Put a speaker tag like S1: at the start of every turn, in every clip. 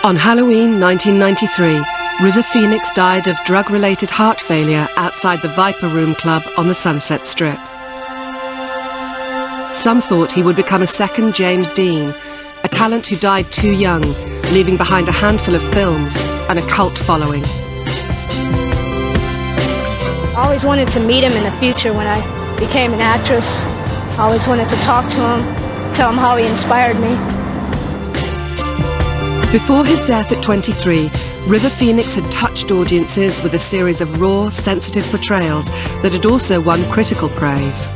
S1: On Halloween 1993, River Phoenix died of drug-related heart failure outside the Viper Room Club on the Sunset Strip. Some thought he would become a second James Dean, a talent who died too young, leaving behind a handful of films and a cult following.
S2: I always wanted to meet him in the future when I became an actress. I always wanted to talk to him, tell him how he inspired me.
S1: Before his death at 23, River Phoenix had touched audiences with a series of raw, sensitive portrayals that had also won critical praise.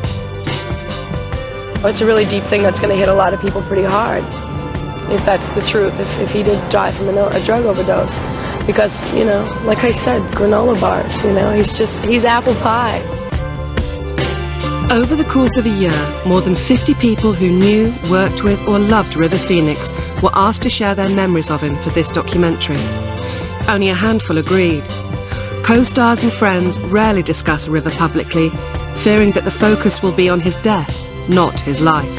S3: It's a really deep thing that's going to hit a lot of people pretty hard, if that's the truth, if he did die from a drug overdose. Because, you know, like I said, granola bars, you know, he's apple pie.
S1: Over the course of a year, more than 50 people who knew, worked with or loved River Phoenix were asked to share their memories of him for this documentary. Only a handful agreed. Co-stars and friends rarely discuss River publicly, fearing that the focus will be on his death, not his life.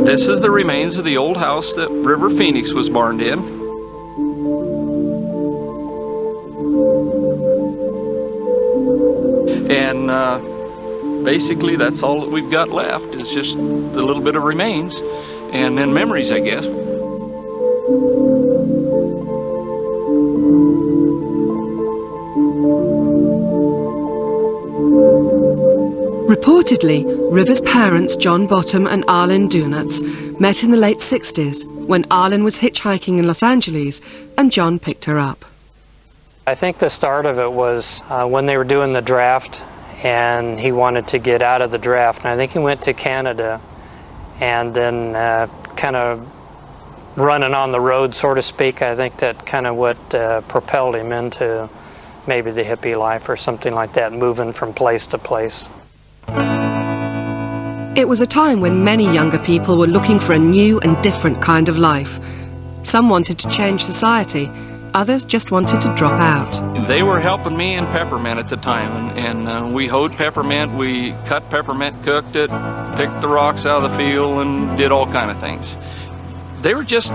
S4: This is the remains of the old house that River Phoenix was born in. And basically that's all that we've got left is just the little bit of remains and then memories, I guess.
S1: Reportedly, River's parents, John Bottom and Arlen Dunitz, met in the late 60s when Arlen was hitchhiking in Los Angeles and John picked her up.
S5: I think the start of it was when they were doing the draft and he wanted to get out of the draft. And I think he went to Canada and then kind of running on the road, so to speak. I think that kind of what propelled him into maybe the hippie life or something like that, moving from place to place.
S1: It was a time when many younger people were looking for a new and different kind of life. Some wanted to change society, others just wanted to drop out.
S4: They were helping me in peppermint at the time, and we hoed peppermint, we cut peppermint, cooked it, picked the rocks out of the field, and did all kind of things. They were just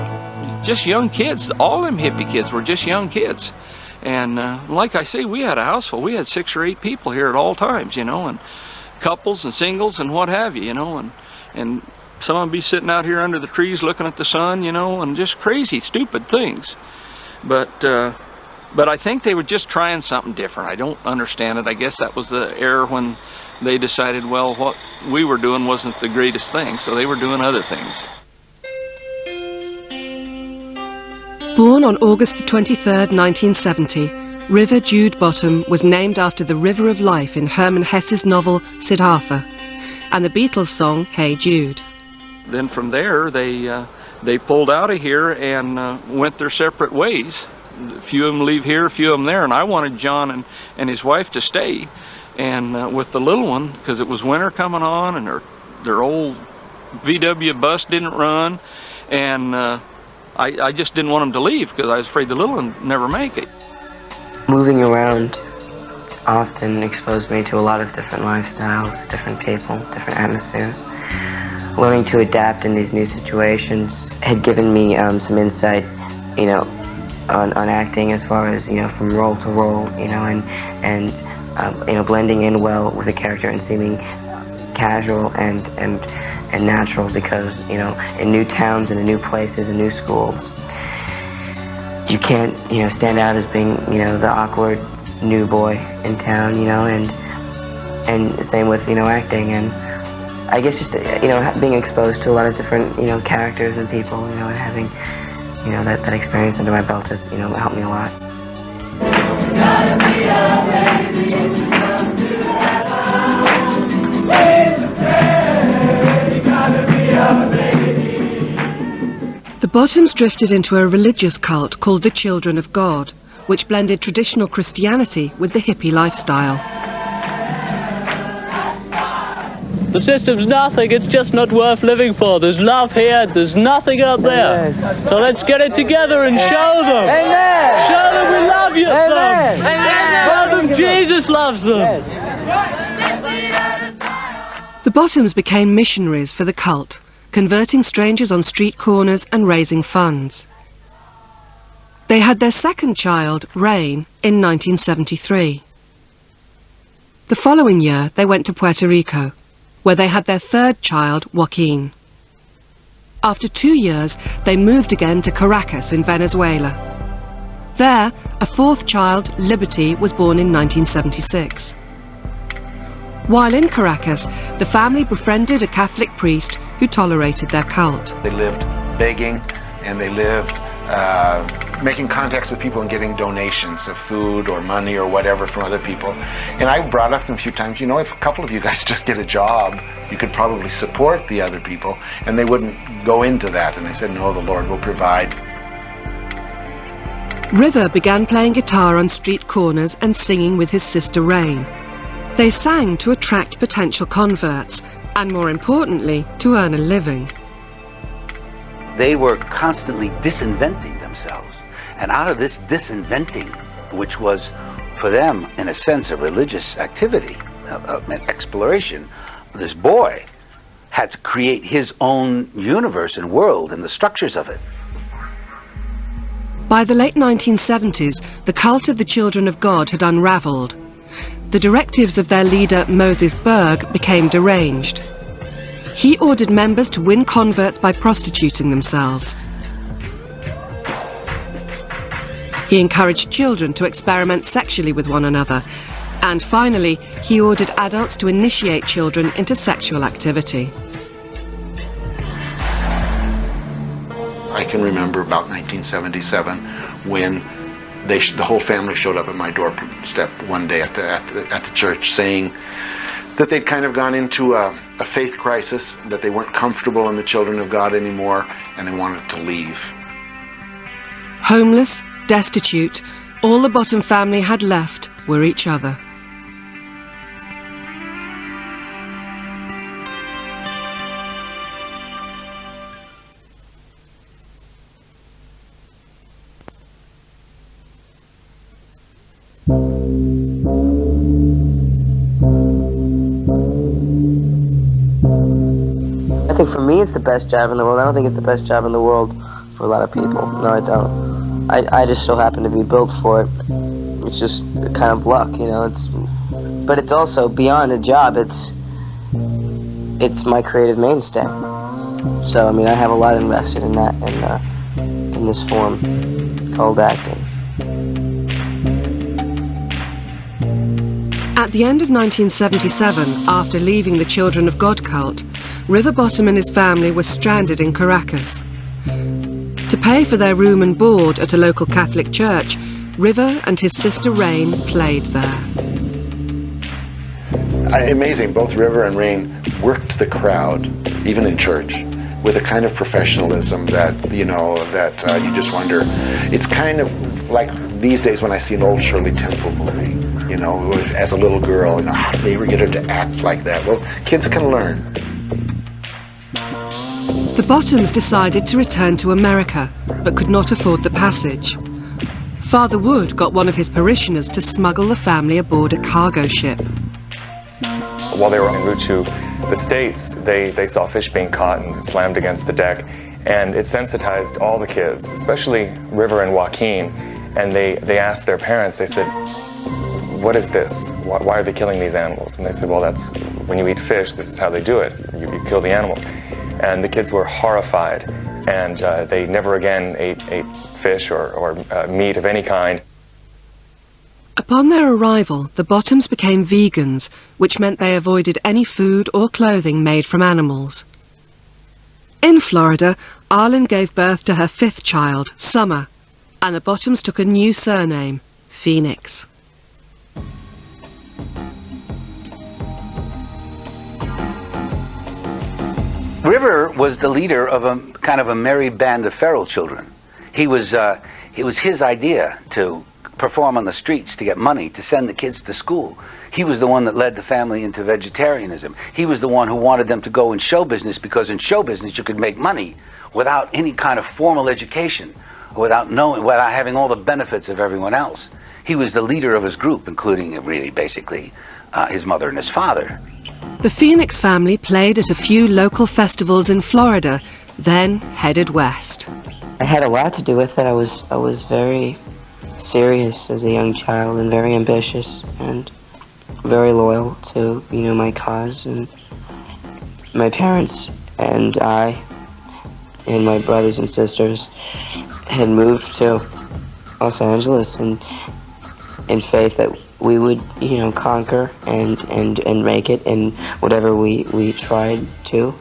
S4: young kids. All them hippie kids were just young kids. And like I say, we had a house full. We had 6 or 8 people here at all times, you know, and couples and singles and what have you, you know, and some of them be sitting out here under the trees looking at the sun, you know, and just crazy, stupid things. But I think they were just trying something different. I don't understand it. I guess that was the era when they decided, well, what we were doing wasn't the greatest thing, so they were doing other things.
S1: Born on August the 23rd, 1970, River Jude Bottom was named after the River of Life in Hermann Hesse's novel Siddhartha, and the Beatles song Hey Jude.
S4: Then from there, they pulled out of here and went their separate ways. A few of them leave here, a few of them there, and I wanted John and his wife to stay. And with the little one, because it was winter coming on, and their old VW bus didn't run, and I just didn't want them to leave because I was afraid the little one would never make it.
S6: Moving around often exposed me to a lot of different lifestyles, different people, different atmospheres. Learning to adapt in these new situations had given me some insight, you know, on acting as far as, you know, from role to role, you know, and you know, blending in well with a character and seeming casual and natural because, you know, in new towns and in new places and new schools, you can't, you know, stand out as being, you know, the awkward new boy in town, you know, and same with, you know, acting. And I guess just, you know, being exposed to a lot of different, you know, characters and people, you know, and having, you know, that experience under my belt has, you know, helped me a lot. You gotta be a baby and you come to that home. Jesus said, you gotta be a baby.
S1: Bottoms drifted into a religious cult called the Children of God, which blended traditional Christianity with the hippie lifestyle.
S7: The system's nothing, it's just not worth living for. There's love here, there's nothing out there. So let's get it together and show them. Amen. Show them we love you. Amen. Show them Jesus loves them.
S1: The Bottoms became missionaries for the cult, converting strangers on street corners and raising funds. They had their second child, Rain, in 1973. The following year, they went to Puerto Rico, where they had their third child, Joaquin. After 2 years, they moved again to Caracas in Venezuela. There, a fourth child, Liberty, was born in 1976. While in Caracas, the family befriended a Catholic priest who tolerated their cult.
S8: They lived begging, and they lived making contacts with people and getting donations of food or money or whatever from other people. And I brought up them a few times, you know, if a couple of you guys just get a job, you could probably support the other people. And they wouldn't go into that. And they said, no, the Lord will provide.
S1: River began playing guitar on street corners and singing with his sister Rain. They sang to attract potential converts and, more importantly, to earn a living.
S9: They were constantly disinventing themselves. And out of this disinventing, which was for them, in a sense, a religious activity, an exploration, this boy had to create his own universe and world and the structures of it.
S1: By the late 1970s, the cult of the Children of God had unraveled. The directives of their leader, Moses Berg, became deranged. He ordered members to win converts by prostituting themselves. He encouraged children to experiment sexually with one another. And finally, he ordered adults to initiate children into sexual activity.
S8: I can remember about 1977 when the whole family showed up at my doorstep one day at the church saying that they'd kind of gone into a faith crisis, that they weren't comfortable in the Children of God anymore, and they wanted to leave.
S1: Homeless, destitute, all the Bottom family had left were each other.
S6: I think for me it's the best job in the world. I don't think it's the best job in the world for a lot of people. No, I don't. I just so happen to be built for it. It's just kind of luck, you know. But it's also beyond a job. It's my creative mainstay. So I mean, I have a lot invested in that, in this form called acting.
S1: At the end of 1977, after leaving the Children of God cult, River Bottom and his family were stranded in Caracas. To pay for their room and board at a local Catholic church, River and his sister Rain played there.
S8: Amazing, both River and Rain worked the crowd, even in church, with a kind of professionalism that, you know, that you just wonder. It's kind of like these days when I see an old Shirley Temple movie, you know, as a little girl, you know, how did they ever get her to act like that? Well, kids can learn.
S1: The Bottoms decided to return to America, but could not afford the passage. Father Wood got one of his parishioners to smuggle the family aboard a cargo ship.
S10: While they were en route to the States, they saw fish being caught and slammed against the deck, and it sensitized all the kids, especially River and Joaquin, and they asked their parents, they said, what is this? Why are they killing these animals? And they said, well, that's when you eat fish, this is how they do it. You kill the animals. And the kids were horrified, and they never again ate fish or meat of any kind.
S1: Upon their arrival, the Bottoms became vegans, which meant they avoided any food or clothing made from animals. In Florida, Arlen gave birth to her fifth child, Summer, and the Bottoms took a new surname, Phoenix.
S9: River was the leader of a kind of a merry band of feral children. It was his idea to perform on the streets to get money to send the kids to school. He was the one that led the family into vegetarianism. He was the one who wanted them to go in show business, because in show business you could make money without any kind of formal education, without having all the benefits of everyone else. He was the leader of his group, including really basically his mother and his father.
S1: The Phoenix family played at a few local festivals in Florida, then headed west.
S6: I had a lot to do with it. I was very serious as a young child and very ambitious and very loyal to, my cause. And my parents and I and my brothers and sisters had moved to Los Angeles and in faith that we would, conquer and make it in whatever we tried to.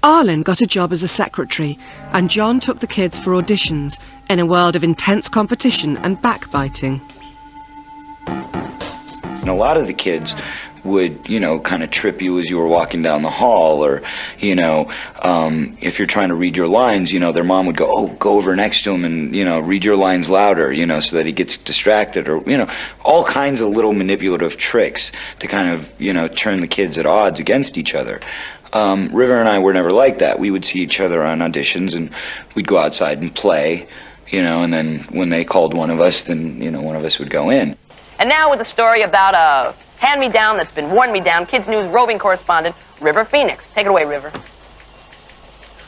S1: Arlen got a job as a secretary, and John took the kids for auditions in a world of intense competition and backbiting.
S11: And a lot of the kids would, kind of trip you as you were walking down the hall, or, if you're trying to read your lines, their mom would go, oh, go over next to him and, read your lines louder, so that he gets distracted, or, all kinds of little manipulative tricks to kind of, turn the kids at odds against each other. River and I were never like that. We would see each other on auditions, and we'd go outside and play, and then when they called one of us, then, one of us would go in.
S12: And now with a story about a hand-me-down that's been worn-me-down, Kids News roving correspondent, River Phoenix. Take it away, River.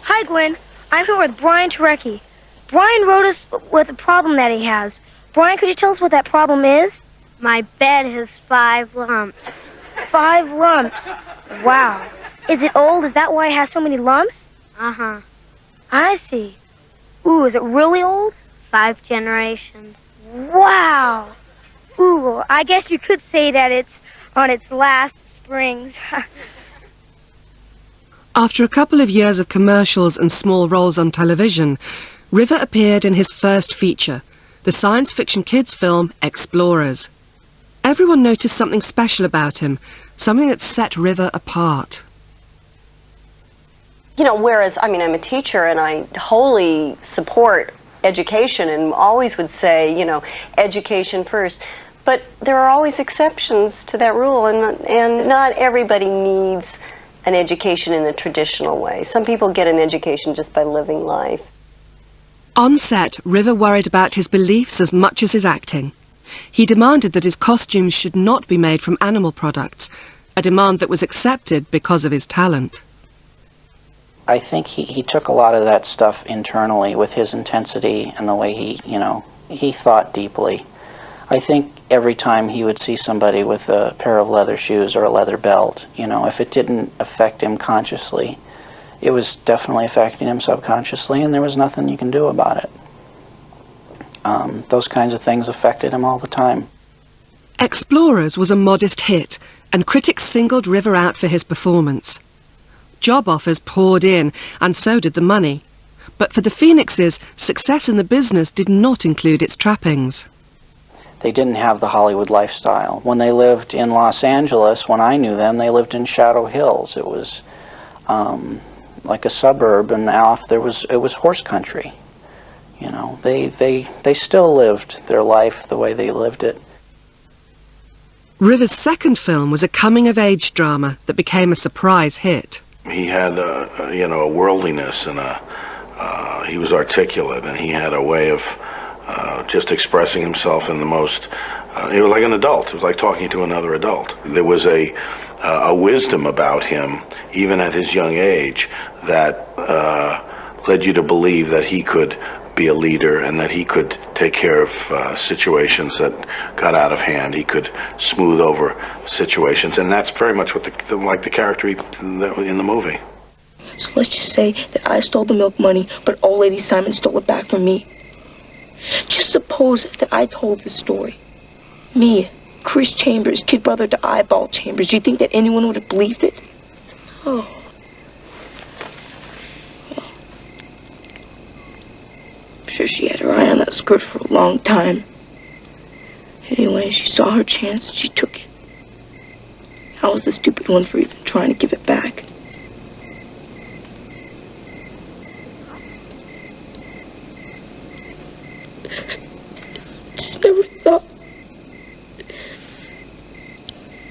S13: Hi, Gwen. I'm here with Brian Turecki. Brian wrote us with a problem that he has. Brian, could you tell us what that problem is?
S14: My bed has 5 lumps.
S13: 5 lumps? Wow. Is it old? Is that why it has so many lumps?
S14: Uh-huh.
S13: I see. Ooh, is it really old?
S14: 5 generations.
S13: Wow. Ooh, I guess you could say that it's on its last springs.
S1: After a couple of years of commercials and small roles on television, River appeared in his first feature, the science fiction kids film Explorers. Everyone noticed something special about him, something that set River apart.
S15: Whereas, I'm a teacher and I wholly support education and always would say, education first. But there are always exceptions to that rule, and not everybody needs an education in a traditional way. Some people get an education just by living life.
S1: On set, River worried about his beliefs as much as his acting. He demanded that his costumes should not be made from animal products, a demand that was accepted because of his talent.
S16: I think he took a lot of that stuff internally with his intensity and the way he thought deeply. I think every time he would see somebody with a pair of leather shoes or a leather belt, if it didn't affect him consciously, it was definitely affecting him subconsciously, and there was nothing you can do about it. Those kinds of things affected him all the time.
S1: Explorers was a modest hit, and critics singled River out for his performance. Job offers poured in, and so did the money. But for the Phoenixes, success in the business did not include its trappings.
S16: They didn't have the Hollywood lifestyle. When they lived in Los Angeles, when I knew them, they lived in Shadow Hills. It was like a suburb, and it was horse country. They still lived their life the way they lived it.
S1: River's second film was a coming-of-age drama that became a surprise hit.
S17: He had a worldliness, and he was articulate, and he had a way of just expressing himself in the most, he was like an adult. It was like talking to another adult. There was a wisdom about him, even at his young age, that led you to believe that he could be a leader and that he could take care of situations that got out of hand. He could smooth over situations, and that's very much what the character in the movie.
S18: So let's just say that I stole the milk money, but old lady Simon stole it back from me. Just suppose that I told the story. Me, Chris Chambers, kid brother to Eyeball Chambers. Do you think that anyone would have believed it? Oh. I'm sure she had her eye on that skirt for a long time. Anyway, she saw her chance and she took it. I was the stupid one for even trying to give it back. Just never thought.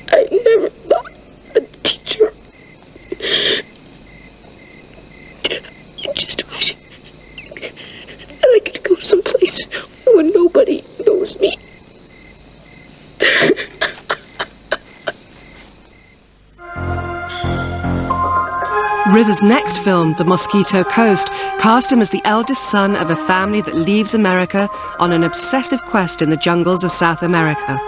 S18: I never thought a teacher. I just wish that I could go someplace where nobody knows me.
S1: River's next film, The Mosquito Coast, cast him as the eldest son of a family that leaves America on an obsessive quest in the jungles of South America.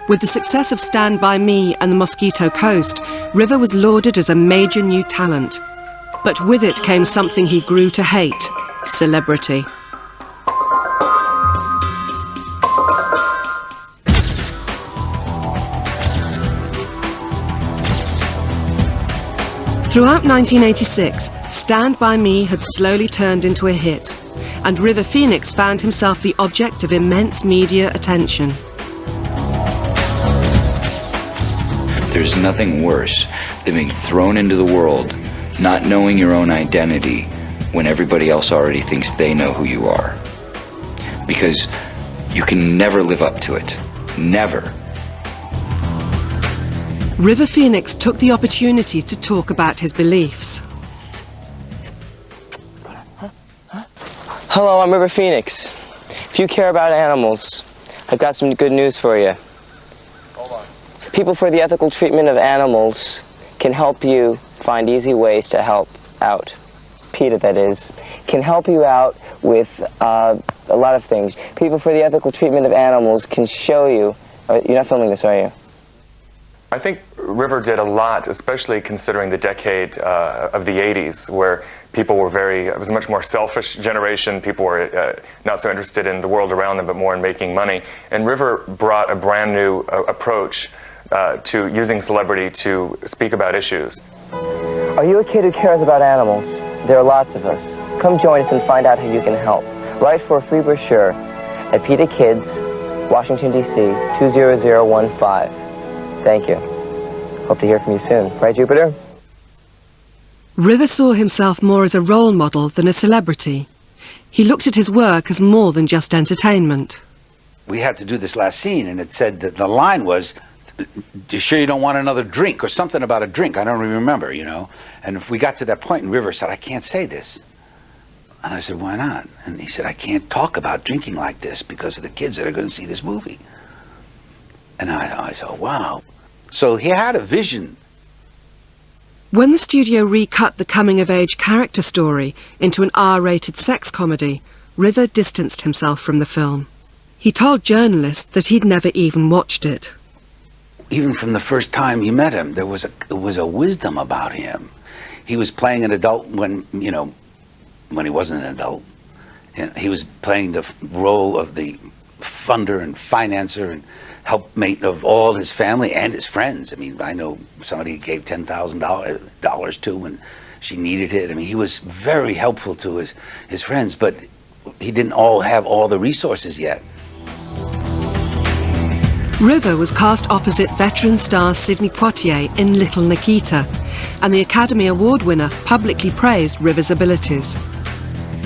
S1: With the success of Stand By Me and The Mosquito Coast, River was lauded as a major new talent. But with it came something he grew to hate: celebrity. Throughout 1986, Stand By Me had slowly turned into a hit, and River Phoenix found himself the object of immense media attention.
S11: There's nothing worse than being thrown into the world, not knowing your own identity, when everybody else already thinks they know who you are. Because you can never live up to it. Never.
S1: River Phoenix took the opportunity to talk about his beliefs.
S19: Hello, I'm River Phoenix. If you care about animals, I've got some good news for you. Hold on. People for the Ethical Treatment of Animals can help you find easy ways to help out. PETA, that is, can help you out with a lot of things. People for the Ethical Treatment of Animals can show you... You're not filming this, are you?
S10: I think River did a lot, especially considering the decade of the 80s, where people were it was a much more selfish generation. People were not so interested in the world around them, but more in making money. And River brought a brand new approach to using celebrity to speak about issues.
S19: Are you a kid who cares about animals? There are lots of us. Come join us and find out how you can help. Write for a free brochure at PETA Kids, Washington, D.C., 20015. Thank you. Hope to hear from you soon. Right, Jupiter?
S1: River saw himself more as a role model than a celebrity. He looked at his work as more than just entertainment.
S9: We had to do this last scene, and it said that the line was, "You sure you don't want another drink?" or something about a drink. I don't really remember, you know. And if we got to that point, and River said, "I can't say this." And I said, "Why not?" And he said, "I can't talk about drinking like this because of the kids that are going to see this movie." And I said, wow. So he had a vision.
S1: When the studio recut the coming-of-age character story into an R-rated sex comedy, River distanced himself from the film. He told journalists that he'd never even watched it.
S9: Even from the first time you met him, there was a wisdom about him. He was playing an adult when he wasn't an adult. And he was playing the role of the funder and financer and helpmate of all his family and his friends. I mean, I know somebody gave $10,000 to when she needed it. I mean, he was very helpful to his friends, but he didn't have all the resources yet.
S1: River was cast opposite veteran star Sidney Poitier in Little Nikita, and the Academy Award winner publicly praised River's abilities.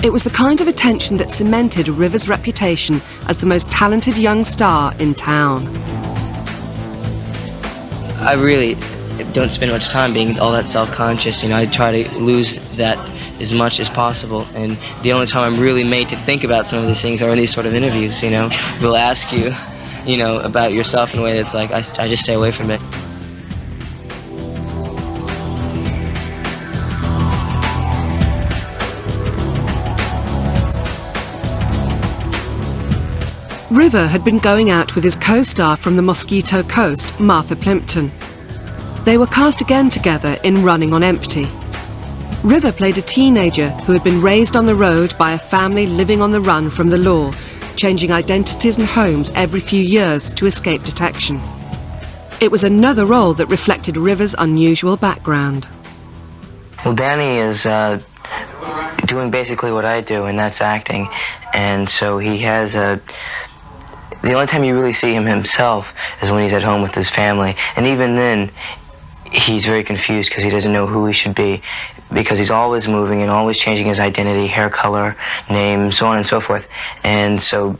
S1: It was the kind of attention that cemented River's reputation as the most talented young star in town.
S19: I really don't spend much time being all that self-conscious. I try to lose that as much as possible. And the only time I'm really made to think about some of these things are in these sort of interviews, We'll ask you, about yourself in a way that's like, I just stay away from it.
S1: River had been going out with his co-star from The Mosquito Coast, Martha Plimpton. They were cast again together in Running on Empty. River played a teenager who had been raised on the road by a family living on the run from the law, changing identities and homes every few years to escape detection. It was another role that reflected River's unusual background.
S19: Well, Danny is doing basically what I do, and that's acting. And so he has
S6: The only time you really see him himself is when he's at home with his family, and even then, he's very confused because he doesn't know who he should be, because he's always moving and always changing his identity, hair color, name, so on and so forth. And so,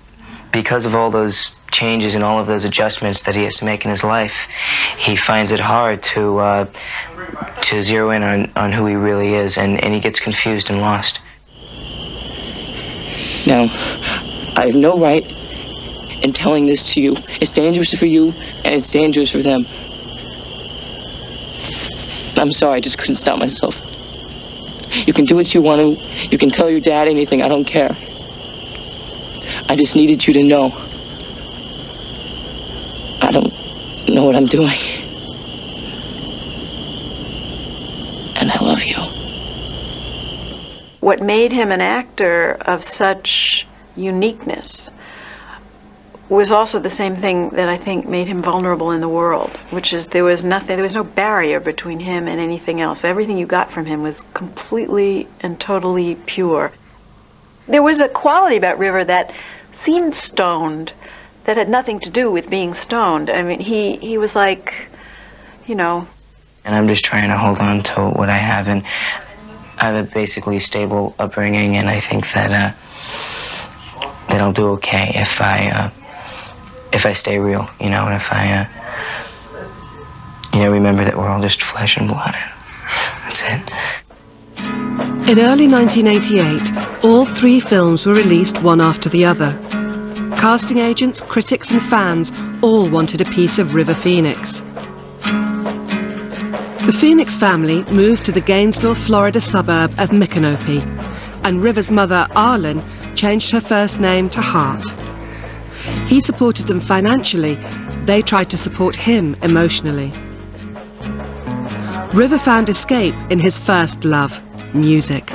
S6: because of all those changes and all of those adjustments that he has to make in his life, he finds it hard to zero in on who he really is, and he gets confused and lost.
S18: Now, I have no right in telling this to you. It's dangerous for you, and it's dangerous for them. I'm sorry, I just couldn't stop myself. You can do what you want to. You can tell your dad anything, I don't care. I just needed you to know. I don't know what I'm doing. And I love you.
S20: What made him an actor of such uniqueness was also the same thing that I think made him vulnerable in the world, which is there was no barrier between him and anything else. Everything you got from him was completely and totally pure. There was a quality about River that seemed stoned, that had nothing to do with being stoned. I mean, he was like, you know.
S6: And I'm just trying to hold on to what I have, and I have a basically stable upbringing, and I think that that I'll do okay if I stay real, you know, and if I remember that we're all just flesh and blood. That's it.
S1: In early 1988, all 3 films were released one after the other. Casting agents, critics and fans all wanted a piece of River Phoenix. The Phoenix family moved to the Gainesville, Florida suburb of Micanopy, and River's mother, Arlen, changed her first name to Hart. He supported them financially. They tried to support him emotionally. River found escape in his first love, music.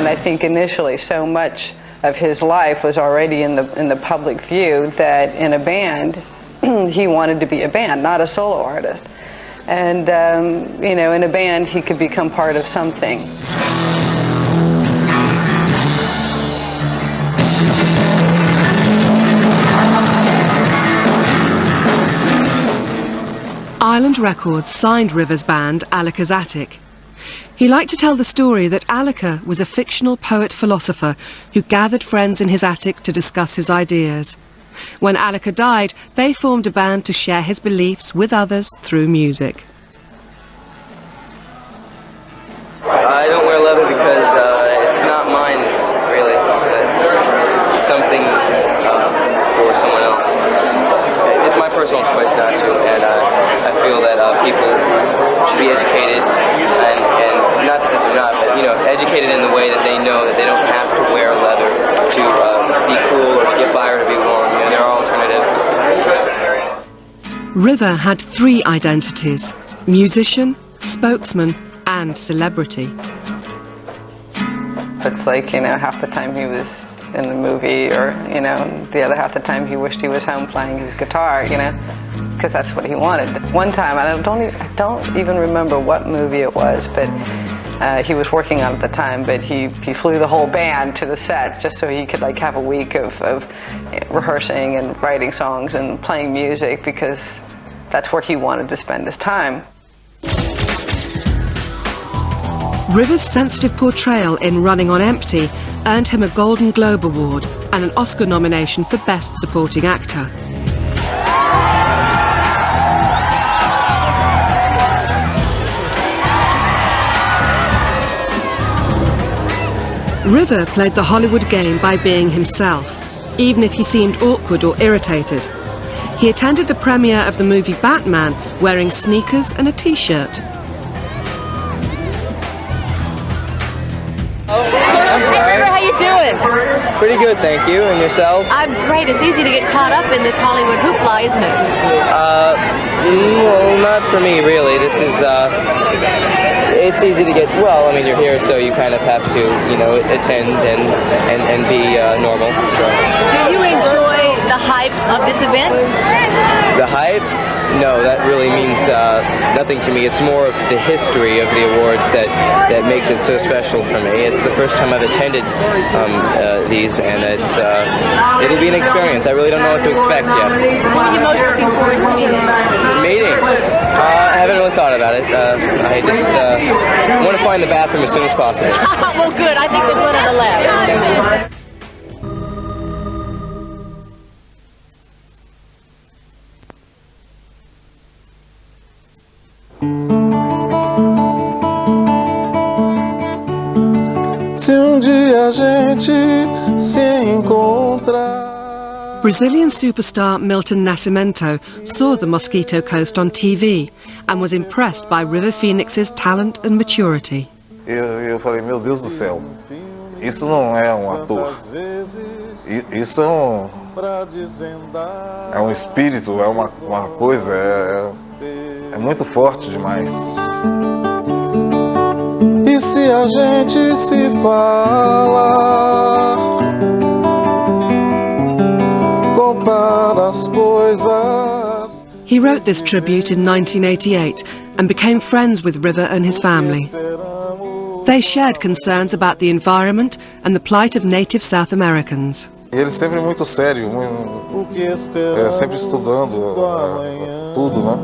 S21: I think initially so much of his life was already in the public view that in a band he wanted to be a band, not a solo artist. And you know, in a band he could become part of something.
S1: Island Records signed River's band, Alika's Attic. He liked to tell the story that Alika was a fictional poet-philosopher who gathered friends in his attic to discuss his ideas. When Alika died, they formed a band to share his beliefs with others through music.
S19: I don't wear leather because it's not mine, really. It's something for someone else. It's my personal choice not to, and I feel that people should be educated, and not that they're not, but, you know, educated in the way that they know that they don't have to wear leather to be cool or to get by or to be warm. You know, there are alternatives.
S1: River had 3 identities: musician, spokesman, and celebrity.
S21: It's like, you know, half the time he was in the movie, or, you know, the other half the time he wished he was home playing his guitar, you know, because that's what he wanted. One time, I don't even remember what movie it was, but he was working on it at the time, but he flew the whole band to the sets just so he could like have a week of rehearsing and writing songs and playing music, because that's where he wanted to spend his time.
S1: River's sensitive portrayal in Running on Empty earned him a Golden Globe Award and an Oscar nomination for Best Supporting Actor. River played the Hollywood game by being himself, even if he seemed awkward or irritated. He attended the premiere of the movie Batman wearing sneakers and a t-shirt.
S22: Hey River, how you doing?
S19: Pretty good, thank you. And yourself?
S22: I'm great. It's easy to get caught up in this Hollywood hoopla, isn't it?
S19: Well, not for me, really. This is, it's easy to get, well, I mean, you're here, so you kind of have to, you know, attend and be normal. So.
S22: Do you enjoy hype of this event?
S19: The hype? No, that really means nothing to me. It's more of the history of the awards that makes it so special for me. It's the first time I've attended these, and it'll be an experience. I really don't know what to expect yet.
S22: What are you most looking forward to meeting?
S19: I haven't really thought about it. I just want to find the bathroom as soon as possible.
S22: Well, good. I think there's one on the left.
S1: Brazilian superstar Milton Nascimento saw the Mosquito Coast on TV and was impressed by River Phoenix's talent and maturity.
S2: Eu falei, meu Deus do céu, isso não é um ator, isso é um espírito, é uma coisa, é muito forte demais.
S3: E se a gente se fala, contar as coisas.
S1: He wrote this tribute in 1988 and became friends with River and his family. They shared concerns about the environment and the plight of native South Americans.
S2: Ele sempre muito sério, sempre estudando tudo, né?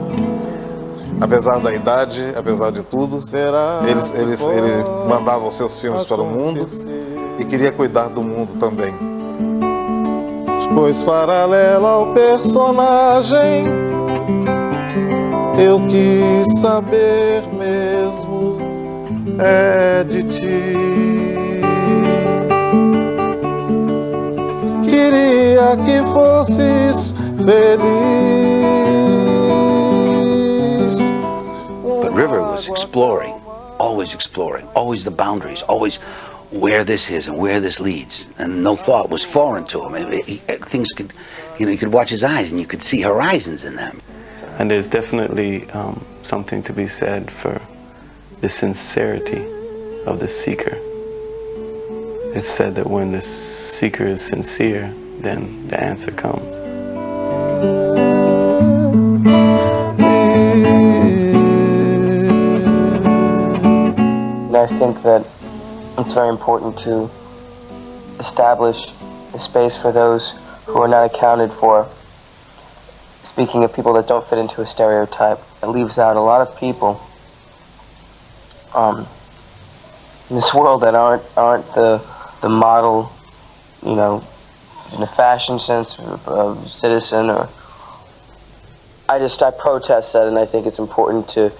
S2: Apesar da idade, apesar de tudo, ele mandava os seus filmes para o mundo e queria cuidar do mundo também.
S3: Pois paralela ao personagem, eu quis saber mesmo é de ti. Queria que fosses feliz.
S9: But River was exploring, always the boundaries, always where this is and where this leads, and no thought was foreign to him. Things could, you could watch his eyes and you could see horizons in them.
S23: And there's definitely something to be said for the sincerity of the seeker. It's said that when the seeker is sincere, then the answer comes.
S19: And I think that it's very important to establish a space for those who are not accounted for. Speaking of people that don't fit into a stereotype, it leaves out a lot of people in this world that aren't the model, in a fashion sense of citizen. Or I protest that, and I think it's important to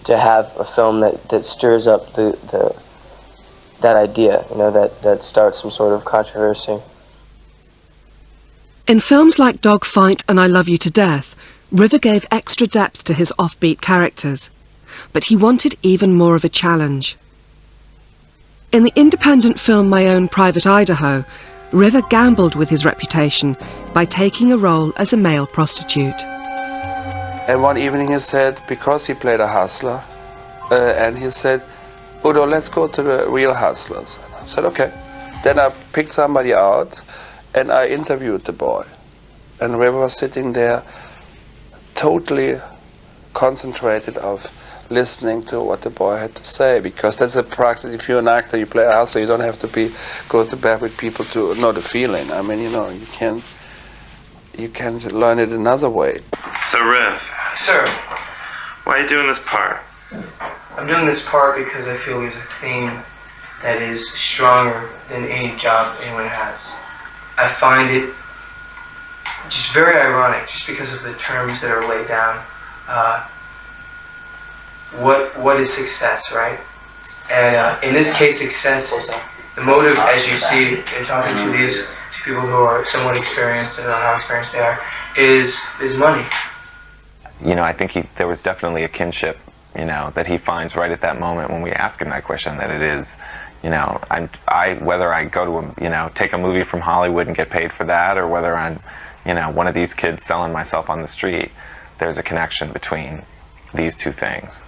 S19: have a film that stirs up that idea, that starts some sort of controversy.
S1: In films like Dogfight and I Love You to Death, River gave extra depth to his offbeat characters, but he wanted even more of a challenge. In the independent film My Own Private Idaho, River gambled with his reputation by taking a role as a male prostitute.
S23: And one evening he said, because he played a hustler, and he said, Udo, let's go to the real hustlers. And I said, okay. Then I picked somebody out, and I interviewed the boy. And River was sitting there, totally concentrated of listening to what the boy had to say, because that's a practice. If you're an actor, you play a hustler, you don't have to go to bed with people to know the feeling. I mean, you can learn it another way.
S24: So Riv.
S25: Sir.
S24: Why are you doing this part?
S25: I'm doing this part because I feel there's a theme that is stronger than any job anyone has. I find it just very ironic, just because of the terms that are laid down. What is success, right? And in this case, success, the motive, as you see in talking to these people who are somewhat experienced and know how experienced they are, is money.
S26: I think there was definitely a kinship, that he finds right at that moment when we ask him that question, that it is, whether I go to take a movie from Hollywood and get paid for that, or whether I'm, one of these kids selling myself on the street, there's a connection between these two things.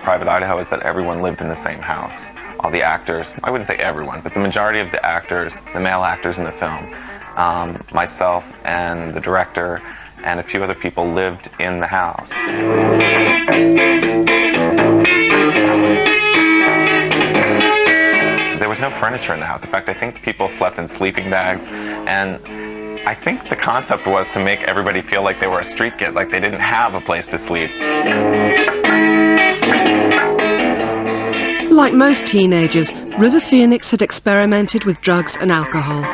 S26: about Private Idaho is that everyone lived in the same house. All the actors, I wouldn't say everyone, but the majority of the actors, the male actors in the film, myself and the director and a few other people lived in the house. There was no furniture in the house. In fact, I think people slept in sleeping bags, and I think the concept was to make everybody feel like they were a street kid, like they didn't have a place to sleep.
S1: Like most teenagers, River Phoenix had experimented with drugs and alcohol.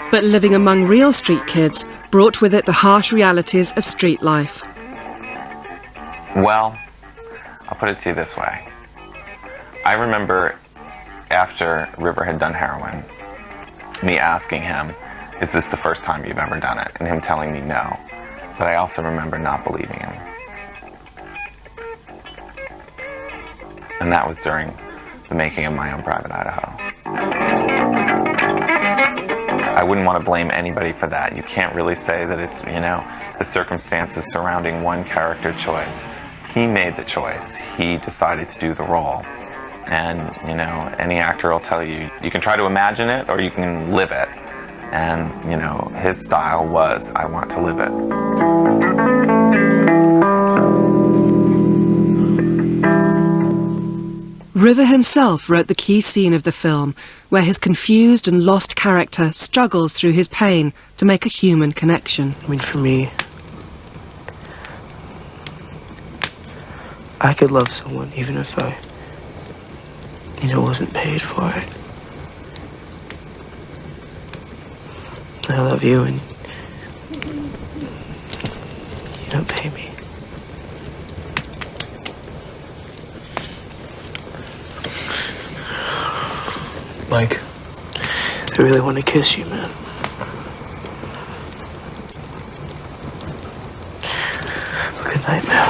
S1: But living among real street kids brought with it the harsh realities of street life.
S26: Well, I'll put it to you this way. I remember after River had done heroin, me asking him, "Is this the first time you've ever done it?" And him telling me no. But I also remember not believing him. And that was during the making of My Own Private Idaho. I wouldn't want to blame anybody for that. You can't really say that it's, you know, the circumstances surrounding one character choice. He made the choice. He decided to do the role. And, you know, any actor will tell you, you can try to imagine it or you can live it. And, you know, his style was, I want to live it.
S1: River himself wrote the key scene of the film, where his confused and lost character struggles through his pain to make a human connection.
S4: I mean, for me, I could love someone even if I, you know, wasn't paid for it. I love you and you don't pay me. Mike, I really want to kiss you, man. Good night, man.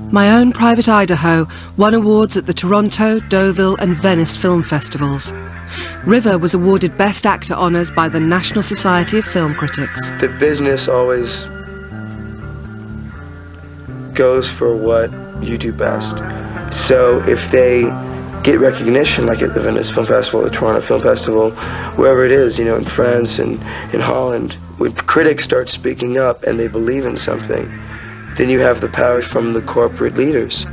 S1: My Own Private Idaho won awards at the Toronto, Deauville and Venice film festivals. River was awarded Best Actor honours by the National Society of Film Critics.
S4: The business always goes for what you do best. So if they get recognition, like at the Venice Film Festival, the Toronto Film Festival, wherever it is, you know, in France and in Holland, when critics start speaking up and they believe in something, then you have the power from the corporate leaders.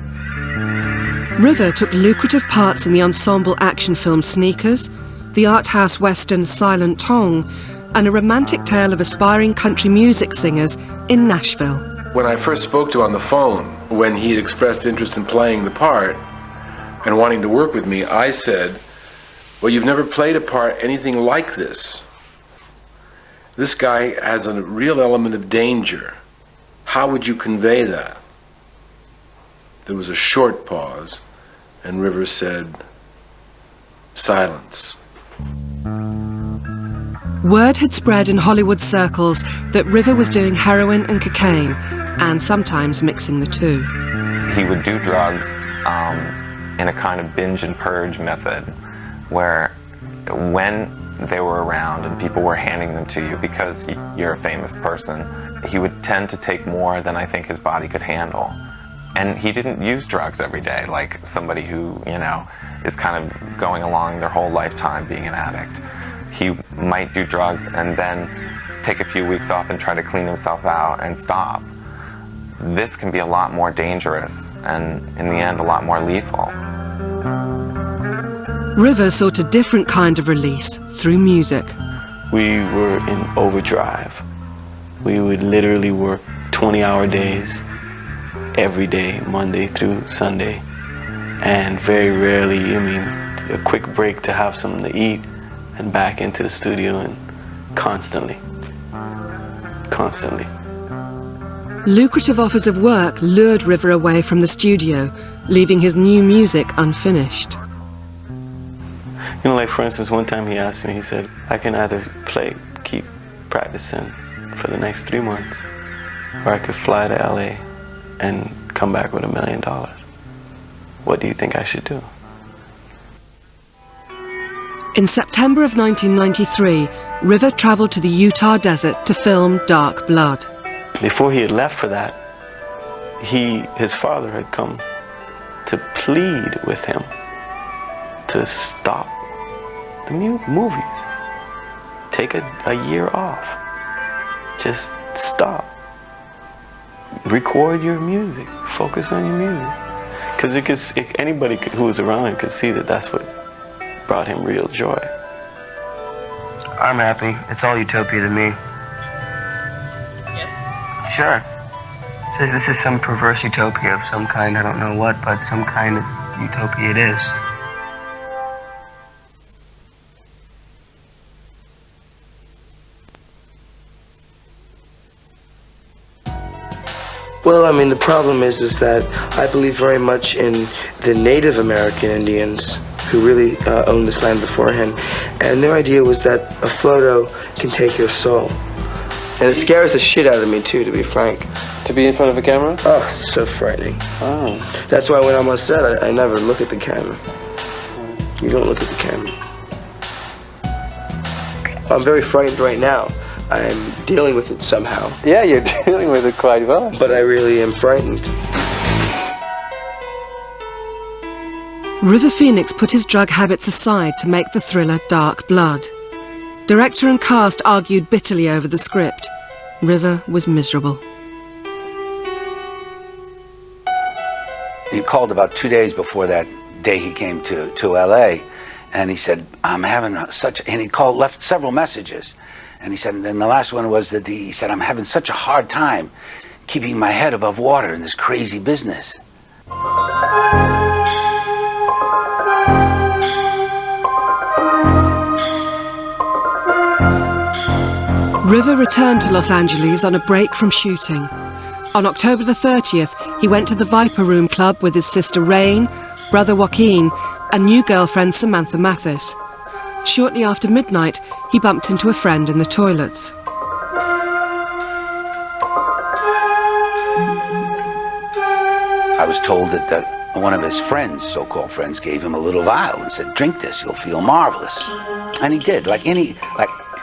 S1: River took lucrative parts in the ensemble action film Sneakers, the art house western Silent Tongue, and a romantic tale of aspiring country music singers in Nashville.
S5: When I first spoke to him on the phone, when he had expressed interest in playing the part and wanting to work with me, I said, well, you've never played a part anything like this. This guy has a real element of danger. How would you convey that? There was a short pause, and River said, silence.
S1: Word had spread in Hollywood circles that River was doing heroin and cocaine, and sometimes mixing the two.
S26: He would do drugs in a kind of binge and purge method, where when they were around and people were handing them to you because you're a famous person, he would tend to take more than I think his body could handle. And he didn't use drugs every day like somebody who, you know, is kind of going along their whole lifetime being an addict. He might do drugs and then take a few weeks off and try to clean himself out and stop. This can be a lot more dangerous and, in the end, a lot more lethal.
S1: River sought a different kind of release through music.
S4: We were in overdrive. We would literally work 20-hour days every day, Monday through Sunday. And very rarely, I mean, a quick break to have something to eat and back into the studio and constantly.
S1: Lucrative offers of work lured River away from the studio, leaving his new music unfinished.
S4: You know, like for instance, one time he asked me, he said, I can either keep practicing for the next 3 months, or I could fly to LA and come back with $1 million. What do you think I should do?
S1: In September of 1993, River travelled to the Utah desert to film Dark Blood.
S7: Before he had left for that, his father had come to plead with him to stop the movies. Take a year off. Just stop. Record your music. Focus on your music. Because anybody who was around him could see that that's what brought him real joy.
S8: I'm happy. It's all utopia to me. Yeah. Sure. This is some perverse utopia of some kind. I don't know what, but some kind of utopia it is.
S4: Well, I mean, the problem is that I believe very much in the Native American Indians who really owned this land beforehand. And their idea was that a photo can take your soul. And it scares the shit out of me, too, to be frank.
S23: To be in front of a camera?
S4: Oh, it's so frightening.
S23: Oh.
S4: That's why when I'm on set, I never look at the camera. You don't look at the camera. I'm very frightened right now. I'm dealing with it somehow.
S23: Yeah, you're dealing with it quite well.
S4: But I really am frightened.
S1: River Phoenix put his drug habits aside to make the thriller Dark Blood. Director and cast argued bitterly over the script. River was miserable.
S9: He called about 2 days before that day he came to LA, and he said, I'm having and he left several messages. And he said, and the last one was that he said, I'm having such a hard time keeping my head above water in this crazy business.
S1: River returned to Los Angeles on a break from shooting. On October the 30th, he went to the Viper Room Club with his sister Rain, brother Joaquin, and new girlfriend Samantha Mathis. Shortly after midnight, he bumped into a friend in the toilets.
S9: I was told that one of his friends, so-called friends, gave him a little vial and said, drink this, you'll feel marvelous. And he did, like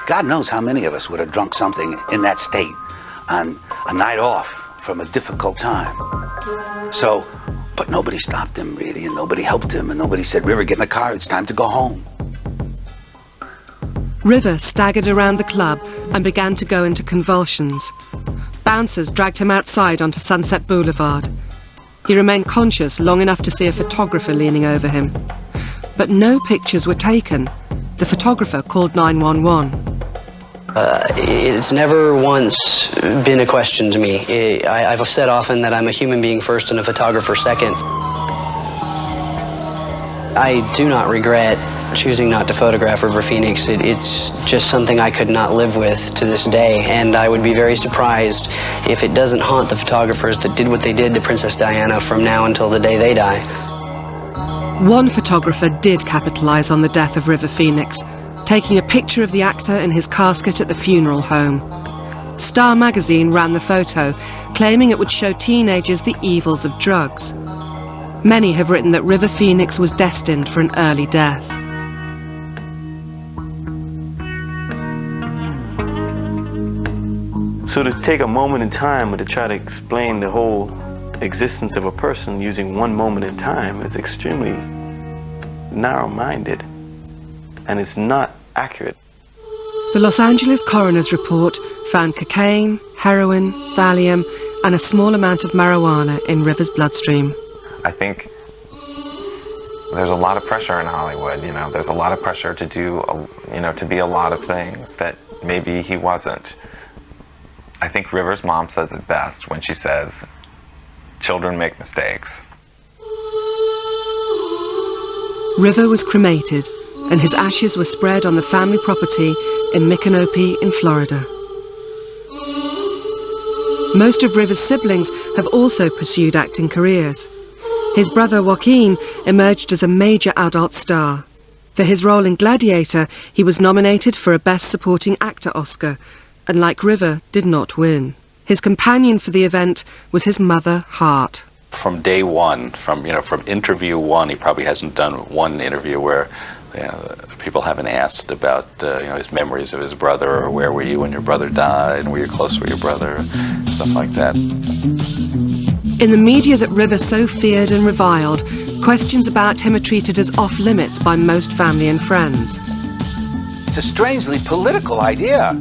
S9: God knows how many of us would have drunk something in that state on a night off from a difficult time. So, but nobody stopped him really, and nobody helped him, and nobody said, River, get in the car, it's time to go home.
S1: River staggered around the club and began to go into convulsions. Bouncers dragged him outside onto Sunset Boulevard. He remained conscious long enough to see a photographer leaning over him. But no pictures were taken. The photographer called 911.
S12: It's never once been a question to me. I've said often that I'm a human being first and a photographer second. I do not regret choosing not to photograph River Phoenix. It's just something I could not live with to this day, and I would be very surprised if it doesn't haunt the photographers that did what they did to Princess Diana from now until the day they die.
S1: One photographer did capitalize on the death of River Phoenix, taking a picture of the actor in his casket at the funeral home. Star magazine ran the photo, claiming it would show teenagers the evils of drugs. Many have written that River Phoenix was destined for an early death.
S7: So to take a moment in time and to try to explain the whole existence of a person using one moment in time is extremely narrow-minded, and it's not accurate.
S1: The Los Angeles coroner's report found cocaine, heroin, Valium, and a small amount of marijuana in River's bloodstream.
S26: I think there's a lot of pressure in Hollywood, you know. There's a lot of pressure to do, to be a lot of things that maybe he wasn't. I think River's mom says it best when she says, children make mistakes.
S1: River was cremated, and his ashes were spread on the family property in Micanopy in Florida. Most of River's siblings have also pursued acting careers. His brother Joaquin emerged as a major adult star. For his role in Gladiator, he was nominated for a Best Supporting Actor Oscar, and like River, did not win. His companion for the event was his mother, Hart.
S13: From day one, from interview one, he probably hasn't done one interview where
S11: People haven't asked about his memories of his brother, or where were you when your brother died, and were you close with your brother, stuff like that.
S1: In the media that River so feared and reviled, questions about him are treated as off-limits by most family and friends.
S9: It's a strangely political idea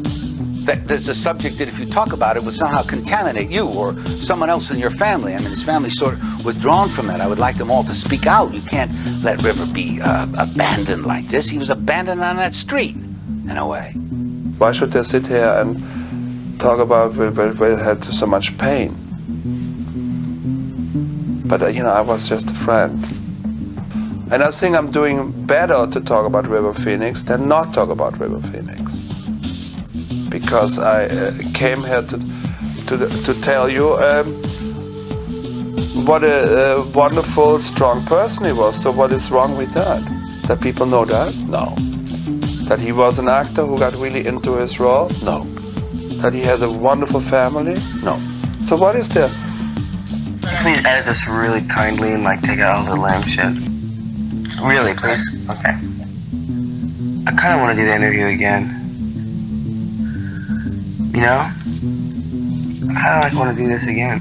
S9: that there's a subject that if you talk about it would somehow contaminate you or someone else in your family. I mean, his family's sort of withdrawn from it. I would like them all to speak out. You can't let River be abandoned like this. He was abandoned on that street, in a way.
S23: Why should they sit here and talk about where they had so much pain? But, I was just a friend. And I think I'm doing better to talk about River Phoenix than not talk about River Phoenix. Because I came here to tell you what a wonderful, strong person he was. So what is wrong with that? That people know that? No. That he was an actor who got really into his role? No. That he has a wonderful family? No. So what is there?
S8: Please edit this really kindly and take out all the lame shit. Really, please? Okay. I kind of want to do the interview again. I kind of want to do this again.